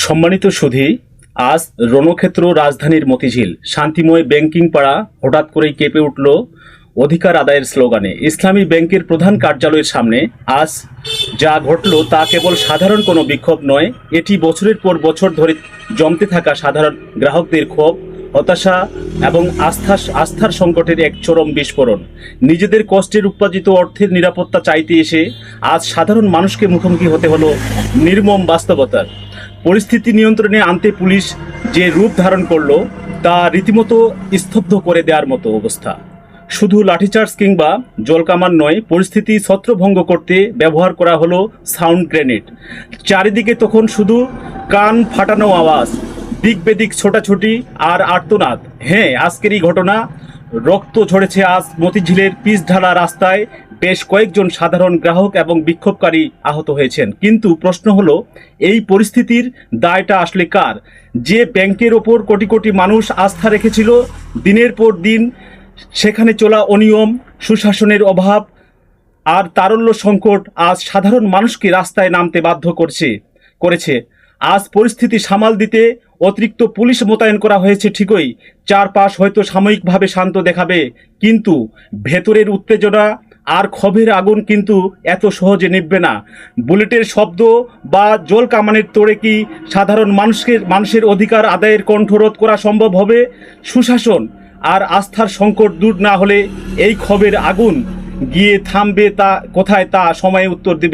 সম্মানিত সুধী, আজ রণক্ষেত্র রাজধানীর মতিঝিল শান্তিময় ব্যাংকিং পাড়া হঠাৎ করেই কেঁপে উঠল অধিকার আদায়ের স্লোগানে। ইসলামী ব্যাংকের প্রধান কার্যালয়ের সামনে আজ যা ঘটল তা কেবল সাধারণ কোনো বিক্ষোভ নয়, এটি বছরের পর বছর ধরে জমতে থাকা সাধারণ গ্রাহকদের ক্ষোভ, হতাশা এবং আস্থার সংকটের এক চরম বিস্ফোরণ। নিজেদের কষ্টের উপার্জিত অর্থের নিরাপত্তা চাইতে এসে আজ সাধারণ মানুষকে মুখোমুখি হতে হলো নির্মম বাস্তবতার। পরিস্থিতি নিয়ন্ত্রণে আনতে পুলিশ যে রূপ ধারণ করলো তা রীতিমতো স্তব্ধ করে দেওয়ার মতো অবস্থা। শুধু লাঠিচার্জ কিংবা জলকামান নয়, পরিস্থিতি ছত্রভঙ্গ করতে ব্যবহার করা হলো সাউন্ড গ্রেনেড। চারিদিকে তখন শুধু কান ফাটানো আওয়াজ, দিক বেদিক ছোটাছুটি আর আর্তনাদ। হ্যাঁ, আজকের এই ঘটনা, রক্ত ঝরেছে আজ মতিঝিলের পিচঢালা রাস্তায়। বেশ কয়েকজন সাধারণ গ্রাহক এবং বিক্ষোভকারী আহত হয়েছেন। কিন্তু প্রশ্ন হলো, এই পরিস্থিতির দায়টা আসলে কার? যে ব্যাংকের ওপর কোটি কোটি মানুষ আস্থা রেখেছিল, দিনের পর দিন সেখানে চলা অনিয়ম, সুশাসনের অভাব আর তারল্য সংকট আজ সাধারণ মানুষকে রাস্তায় নামতে বাধ্য করেছে। আজ পরিস্থিতি সামাল দিতে অতিরিক্ত পুলিশ মোতায়েন করা হয়েছে ঠিকই, চারপাশ হয়তো সাময়িকভাবে শান্ত দেখাবে, কিন্তু ভেতরের উত্তেজনা আর ক্ষোভের আগুন কিন্তু এত সহজে নিভবে না। বুলেটের শব্দ বা জল কামানের তোড়ে কি সাধারণ মানুষের অধিকার আদায়ের কণ্ঠরোধ করা সম্ভব হবে? সুশাসন আর আস্থার সংকট দূর না হলে এই ক্ষোভের আগুন গিয়ে থামবে তা কোথায়, তা সময়ে উত্তর দেবে।